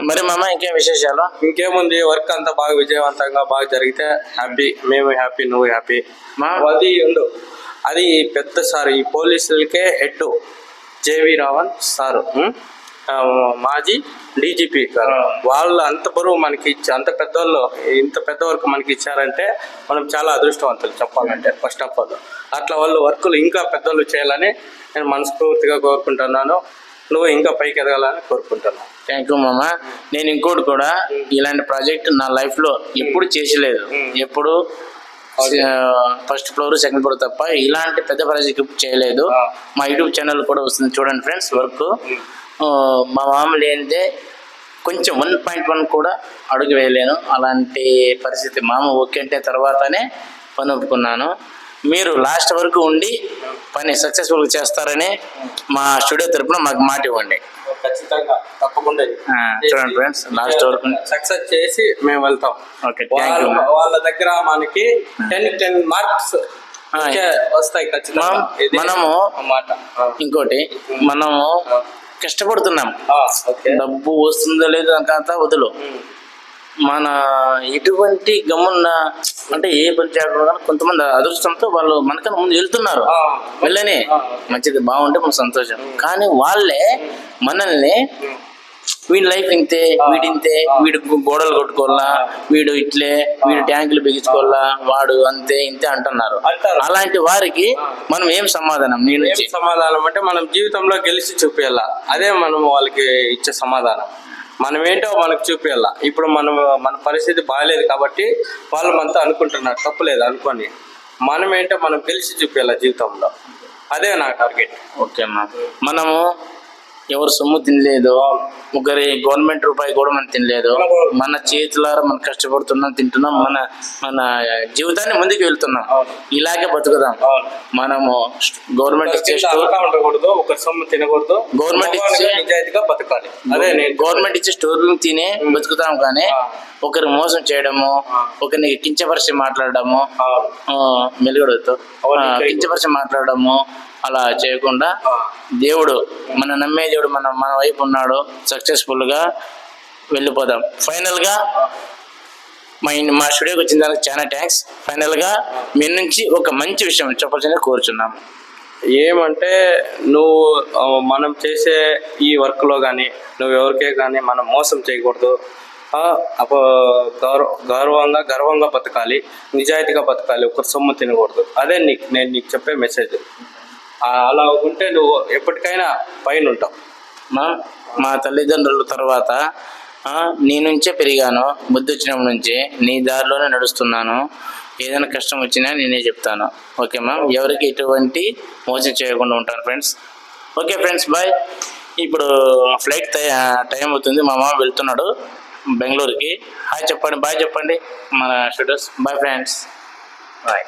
మరి మామ ఇంకేం విశేషాలు? ఇంకేముంది, వర్క్ అంతా బాగా విజయవంతంగా బాగా జరిగితే హ్యాపీ, మేము హ్యాపీ, నువ్వు హ్యాపీ. అది ఉండు, అది పెద్ద సార్, ఈ పోలీసులకే హెడ్ జేవి రావణ్ సారు, మాజీ డీజీపీ గారు. వాళ్ళు అంత బరువు మనకి ఇచ్చి, అంత పెద్దవాళ్ళు ఇంత పెద్ద వర్క్ మనకి ఇచ్చారంటే మనం చాలా అదృష్టవంతులు చెప్పాలంటే. ఫస్ట్ ఆఫ్ ఆల్ అట్లా వాళ్ళు వర్కులు ఇంకా పెద్దవాళ్ళు చేయాలని నేను మనస్ఫూర్తిగా కోరుకుంటున్నాను. నువ్వు ఇంకా పైకి ఎదగాలని కోరుకుంటున్నాను. థ్యాంక్ యూ మామ. నేను ఇంకోటి కూడా, ఇలాంటి ప్రాజెక్ట్ నా లైఫ్లో ఎప్పుడు చేసలేదు. ఎప్పుడు ఫస్ట్ ఫ్లోర్ సెకండ్ ఫ్లోర్ తప్ప ఇలాంటి పెద్ద ప్రాజెక్ట్ చేయలేదు. మా యూట్యూబ్ ఛానల్ కూడా వస్తుంది చూడండి ఫ్రెండ్స్. వర్క్ మా మామ లేనిదే కొంచెం 1.1 కూడా అడుగు వేయలేను. అలాంటి పరిస్థితి. మామ ఓకే అంటే తర్వాతనే పని ఒప్పుకున్నాను. మీరు లాస్ట్ వరకు ఉండి పని సక్సెస్ఫుల్గా చేస్తారని మా స్టూడియో తరపున మాకు మాట ఇవ్వండి. ఖచ్చితంగా, తప్పకుండా చూడండి ఫ్రెండ్స్, లాస్ట్ వరకు సక్సెస్ చేసి మేము వెళ్తాం. Okay, thank you. వాళ్ళ దగ్గర మనకి 10 మార్క్స్ వస్తాయి ఖచ్చితంగా. మనము ఇంకోటి, మనము కష్టపడుతున్నాం. డబ్బు వస్తుందో లేదో అంతా వదులు. మన ఎటువంటి గమ్మున్న అంటే ఏ పని చేయకుండా కొంతమంది అదృష్టంతో వాళ్ళు మనకన్నా ముందు వెళ్తున్నారు. వెళ్ళని మంచిది, బాగుంటే మన సంతోషం. కానీ వాళ్ళే మనల్ని వీడి లైఫ్ ఇంతే, వీడింతే, వీడు గోడలు కొట్టుకోవాలా, వీడు ఇట్లే, వీడు ట్యాంకులు బిగించుకోవాలా, వాడు అంతే ఇంతే అంటున్నారు. అలాంటి వారికి మనం ఏం సమాధానం? నేను సమాధానం అంటే మనం జీవితంలో గెలిచి చూపించాల. అదే మనం వాళ్ళకి ఇచ్చే సమాధానం. మనం ఏంటో మనకు చూపించాల. ఇప్పుడు మన పరిస్థితి బాగాలేదు కాబట్టి వాళ్ళు మనతో అనుకుంటున్నారు, తప్పులేదు అనుకోని. మనం ఏంటో మనం గెలిచి చూపించాల జీవితంలో. అదే నా టార్గెట్. ఓకే అమ్మా. మనము ఎవరు సొమ్ము తినలేదు, ఒకరి గవర్నమెంట్ రూపాయి కూడా మనం తినలేదు. మన చేతులారా మనం కష్టపడుతున్నాం, తింటున్నాం, మన జీవితాన్ని ముందుకు వెళ్తున్నాం. ఇలాగే బతుకుదాం. మనము గవర్నమెంట్ ఇచ్చే ఉండకూడదు, ఒకరి సొమ్ము తినకూడదు, గవర్నమెంట్ ఇచ్చే నిజాయితీగా బతకాలి. అదే గవర్నమెంట్ ఇచ్చే స్టోర్ రూమ్ తినే బతుకుతాం. కానీ ఒకరు మోసం చేయడము, ఒకరిని కించపరిచి మాట్లాడడము, మెలుగడతో కించపరిచి మాట్లాడడము అలా చేయకుండా, దేవుడు మన నమ్మే దేవుడు మన వైపు ఉన్నాడు. సక్సెస్ఫుల్గా వెళ్ళిపోదాం. ఫైనల్గా మా స్టూడియోకి వచ్చిన దానికి చాలా థ్యాంక్స్. ఫైనల్గా మీ నుంచి ఒక మంచి విషయం చెప్పాల్సిందే కోరుచున్నాం. ఏమంటే, నువ్వు మనం చేసే ఈ వర్క్లో కానీ నువ్వు ఎవరికే కానీ మనం మోసం చేయకూడదు. గర్వంగా బతకాలి, నిజాయితీగా బతకాలి, ఒకరి సొమ్ము తినకూడదు. అదే నేను నీకు చెప్పే మెసేజ్. అలా ఉంటే నువ్వు ఎప్పటికైనా పైన ఉంటావు. మా తల్లిదండ్రుల తర్వాత నీ నుంచే పెరిగాను. బుద్ధి వచ్చినప్పటి నుంచి నీ దారిలోనే నడుస్తున్నాను. ఏదైనా కష్టం వచ్చినా నేనే చెప్తాను. ఓకే మ్యామ్, ఎవరికి ఎటువంటి మోసం చేయకుండా ఉంటాను ఫ్రెండ్స్. Okay friends, bye. ఇప్పుడు ఫ్లైట్ టైం అవుతుంది. మా మామ వెళ్తున్నాడు బెంగళూరుకి. హాయ్ చెప్పండి, బాయ్ చెప్పండి మన స్టూడెంట్స్. Bye friends, bye.